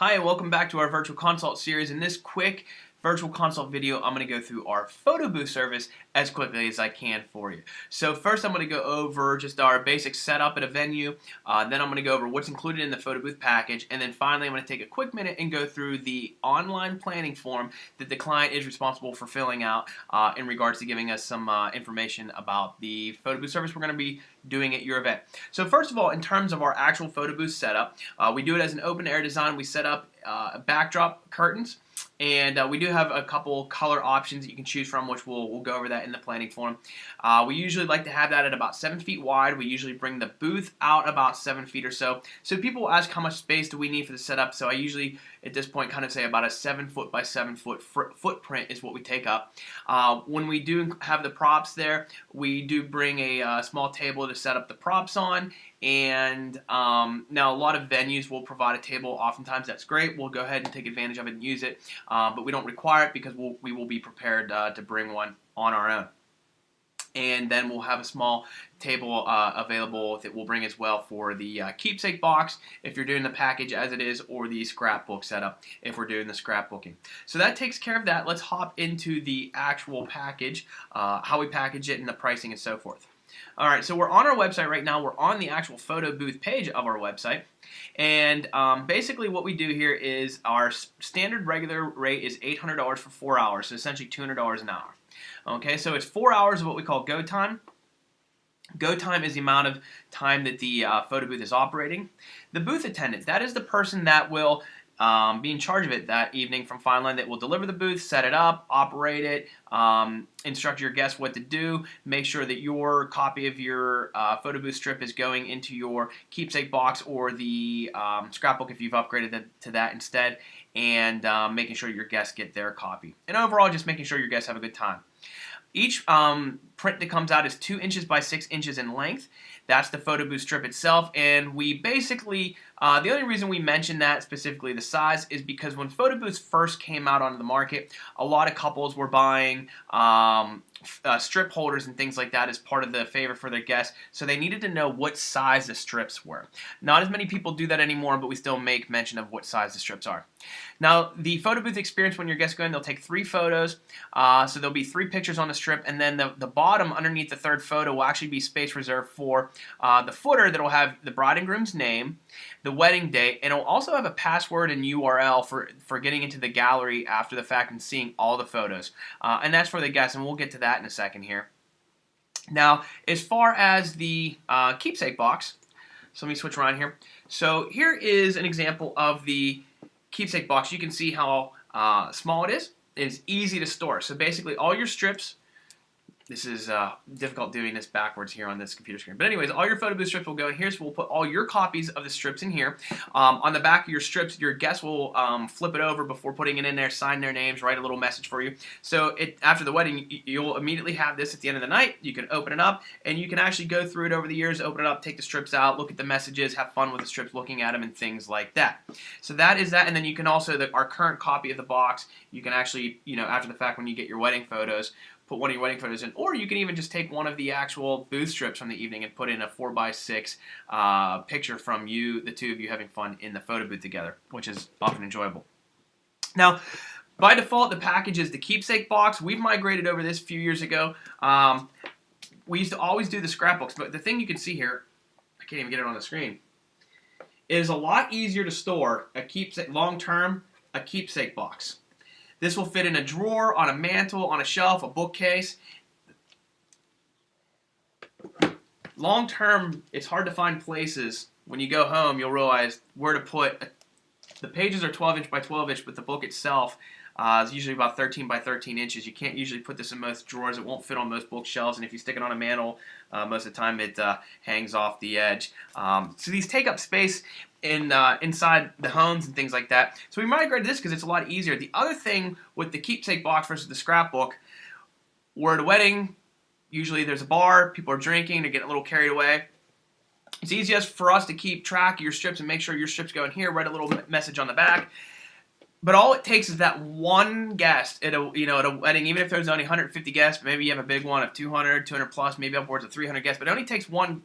Hi, and welcome back to our virtual consult series. In this quick virtual consult video, I'm going to go through our photo booth service as quickly as I can for you. So first I'm going to go over just our basic setup at a venue, then I'm going to go over what's included in the photo booth package, and then finally I'm going to take a quick minute and go through the online planning form that the client is responsible for filling out in regards to giving us some information about the photo booth service we're going to be doing at your event. So first of all, in terms of our actual photo booth setup, we do it as an open air design. We set up backdrop curtains, and we do have a couple color options that you can choose from, which we'll go over that in the planning form. We usually like to have that at about 7 feet wide. We usually bring the booth out about 7 feet or so. So people will ask how much space do we need for the setup. So I usually at this point kind of say about a 7 foot by 7 foot footprint is what we take up. When we do have the props there, we do bring a small table to set up the props on. And now a lot of venues will provide a table. Oftentimes that's great. We'll go ahead and take advantage of it and use it, but we don't require it because we will be prepared to bring one on our own. And then we'll have a small table available that we'll bring as well for the Keepsake Box if you're doing the package as it is, or the scrapbook setup if we're doing the scrapbooking. So that takes care of that. Let's hop into the actual package, how we package it and the pricing and so forth. Alright, so we're on our website right now. We're on the actual photo booth page of our website. And basically what we do here is our standard regular rate is $800 for 4 hours, so essentially $200 an hour. Okay, so it's 4 hours of what we call go time. Go time is the amount of time that the photo booth is operating. The booth attendant, that is the person that will be in charge of it that evening from Fine Line, that will deliver the booth, set it up, operate it, instruct your guests what to do, make sure that your copy of your photo booth strip is going into your Keepsake Box or the scrapbook if you've upgraded to that instead, and making sure your guests get their copy. And overall, just making sure your guests have a good time. Each print that comes out is 2 inches by 6 inches in length. That's the photo booth strip itself, and we basically, the only reason we mention that specifically the size is because when photo booths first came out onto the market, a lot of couples were buying strip holders and things like that as part of the favor for their guests, so they needed to know what size the strips were. Not as many people do that anymore, but we still make mention of what size the strips are. Now, the photo booth experience, when your guests go in, they'll take 3 photos, so there'll be 3 pictures on the strip, and then the bottom underneath the third photo will actually be space reserved for the footer that will have the bride and groom's name, the wedding date, and it'll also have a password and URL for getting into the gallery after the fact and seeing all the photos. And that's for the guests, and we'll get to that in a second here. Now, as far as the Keepsake Box, so let me switch around here. So here is an example of the Keepsake Box. You can see how small it is. It's easy to store. So basically all your strips, this is difficult doing this backwards here on this computer screen. But anyways, all your photo booth strips will go in here, so we'll put all your copies of the strips in here. On the back of your strips, your guests will flip it over before putting it in there, sign their names, write a little message for you. So after the wedding, you'll immediately have this at the end of the night. You can open it up, and you can actually go through it over the years, open it up, take the strips out, look at the messages, have fun with the strips, looking at them and things like that. So that is that, and then you can also, our current copy of the box, you can actually, after the fact when you get your wedding photos, put one of your wedding photos in, or you can even just take one of the actual booth strips from the evening and put in a 4x6 picture from the two of you having fun in the photo booth together, which is often enjoyable. Now, by default, the package is the Keepsake Box. We've migrated over this a few years ago. We used to always do the scrapbooks, but the thing you can see here, I can't even get it on the screen, is a lot easier to store a Keepsake, long-term, a Keepsake Box. This will fit in a drawer, on a mantle, on a shelf, a bookcase. Long term, it's hard to find places. When you go home, you'll realize where to put. The pages are 12 inch by 12 inch, but the book itself is usually about 13 by 13 inches. You can't usually put this in most drawers. It won't fit on most bookshelves, and if you stick it on a mantle, most of the time it hangs off the edge. So these take up space inside the homes and things like that. So we migrated this because it's a lot easier. The other thing with the Keepsake Box versus the scrapbook, we're at a wedding, usually there's a bar, people are drinking, they're getting a little carried away. It's easiest for us to keep track of your strips and make sure your strips go in here, write a little message on the back. But all it takes is that one guest at a wedding, even if there's only 150 guests, maybe you have a big one of 200 plus, maybe upwards of 300 guests, but it only takes one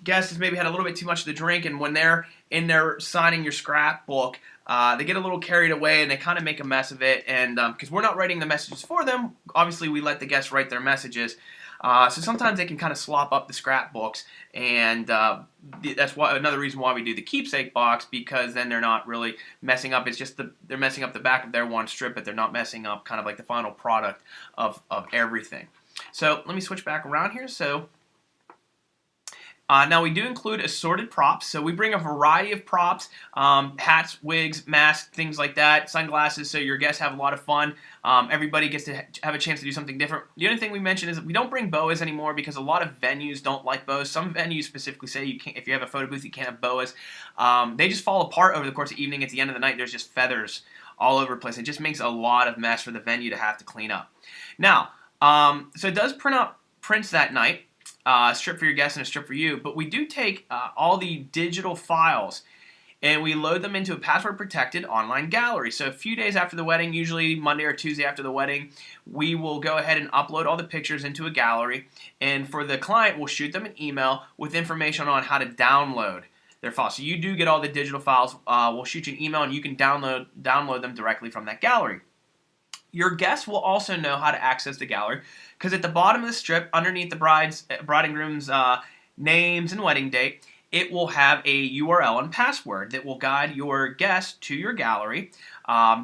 guest has maybe had a little bit too much to drink, and when they're in there signing your scrapbook, they get a little carried away and they kind of make a mess of it. And because we're not writing the messages for them, obviously we let the guests write their messages. So sometimes they can kind of slop up the scrapbooks, and that's another reason why we do the keepsake box, because then they're not really messing up. It's just they're messing up the back of their one strip, but they're not messing up kind of like the final product of everything. So let me switch back around here. So now we do include assorted props, so we bring a variety of props, hats, wigs, masks, things like that, sunglasses, so your guests have a lot of fun. Everybody gets to have a chance to do something different. The only thing we mention is that we don't bring boas anymore because a lot of venues don't like boas. Some venues specifically say you can't, if you have a photo booth, you can't have boas. They just fall apart over the course of the evening. At the end of the night, there's just feathers all over the place. It just makes a lot of mess for the venue to have to clean up. Now, so it does print out prints that night. A strip for your guests and a strip for you, but we do take all the digital files and we load them into a password-protected online gallery. So a few days after the wedding, usually Monday or Tuesday after the wedding, we will go ahead and upload all the pictures into a gallery, and for the client, we'll shoot them an email with information on how to download their files. So you do get all the digital files. We'll shoot you an email, and you can download them directly from that gallery. Your guests will also know how to access the gallery, because at the bottom of the strip, underneath the bride and groom's names and wedding date, it will have a URL and password that will guide your guests to your gallery.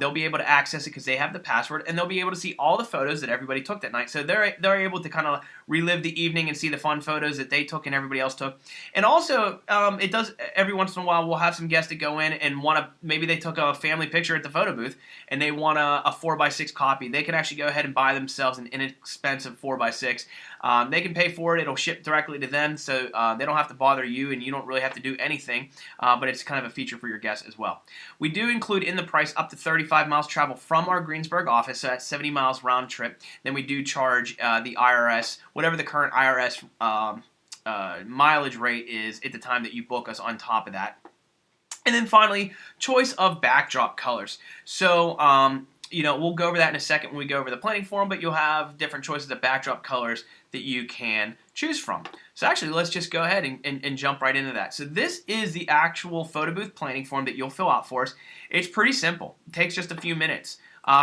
They'll be able to access it because they have the password, and they'll be able to see all the photos that everybody took that night. So they're able to kind of relive the evening and see the fun photos that they took and everybody else took. And also, it does every once in a while, we'll have some guests that go in and want to, maybe they took a family picture at the photo booth and they want a 4x6 copy. They can actually go ahead and buy themselves an inexpensive 4x6. They can pay for it. It'll ship directly to them, so they don't have to bother you, and you don't really have to do anything, but it's kind of a feature for your guests as well. We do include in the price up to 35 miles travel from our Greensburg office, so that's 70 miles round trip. Then we do charge the IRS, whatever the current IRS mileage rate is at the time that you book us on top of that. And then finally, choice of backdrop colors. So, we'll go over that in a second when we go over the planning form, but you'll have different choices of backdrop colors that you can choose from. So actually, let's just go ahead and jump right into that. So this is the actual photo booth planning form that you'll fill out for us. It's pretty simple. It takes just a few minutes.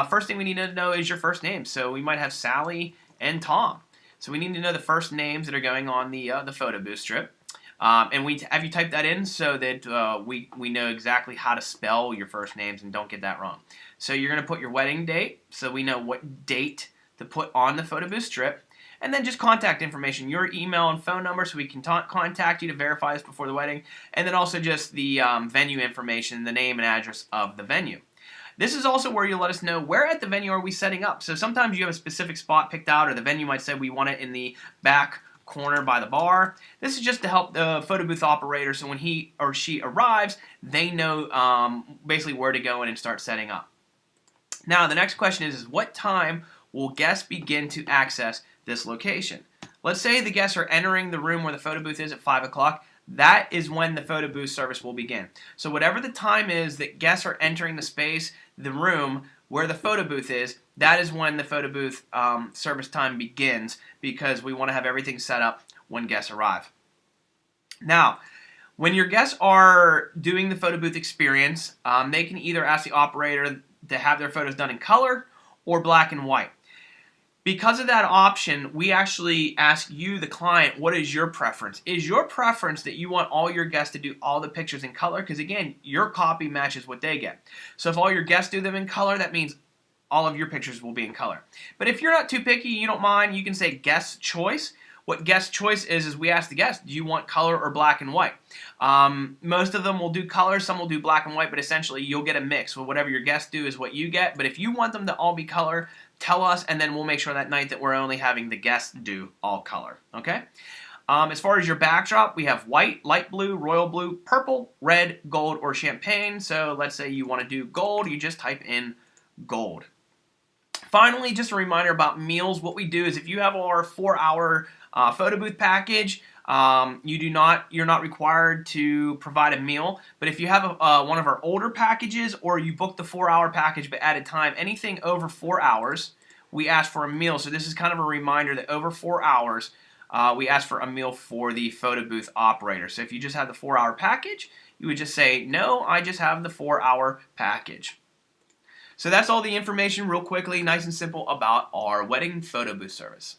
First thing we need to know is your first name. So we might have Sally and Tom. So we need to know the first names that are going on the photo booth strip. And we have you type that in so that we know exactly how to spell your first names and don't get that wrong. So you're going to put your wedding date, so we know what date to put on the photo booth strip. And then just contact information, your email and phone number, so we can contact you to verify this before the wedding. And then also just the venue information, the name and address of the venue. This is also where you'll let us know where at the venue are we setting up. So sometimes you have a specific spot picked out, or the venue might say we want it in the back corner by the bar. This is just to help the photo booth operator, so when he or she arrives, they know basically where to go in and start setting up. Now the next question is what time will guests begin to access this location? Let's say the guests are entering the room where the photo booth is at 5 o'clock. That is when the photo booth service will begin. So whatever the time is that guests are entering the space, the room where the photo booth is, that is when the photo booth service time begins, because we want to have everything set up when guests arrive. Now, when your guests are doing the photo booth experience, they can either ask the operator to have their photos done in color or black and white. Because of that option, we actually ask you, the client, what is your preference? Is your preference that you want all your guests to do all the pictures in color? Because again, your copy matches what they get. So if all your guests do them in color, that means all of your pictures will be in color. But if you're not too picky, you don't mind, you can say guest choice. What guest choice is we ask the guest, do you want color or black and white? Most of them will do color, some will do black and white, but essentially you'll get a mix. So whatever your guests do is what you get. But if you want them to all be color, tell us, and then we'll make sure that night that we're only having the guests do all color, okay? As far as your backdrop, we have white, light blue, royal blue, purple, red, gold, or champagne. So let's say you want to do gold, you just type in gold. Finally, just a reminder about meals. What we do is if you have our 4-hour photo booth package, you're not required to provide a meal. But if you have one of our older packages, or you book the 4-hour package but added time, anything over 4 hours, we ask for a meal. So this is kind of a reminder that over 4 hours, we ask for a meal for the photo booth operator. So if you just have the 4-hour package, you would just say, no, I just have the 4-hour package. So that's all the information real quickly, nice and simple about our wedding photo booth service.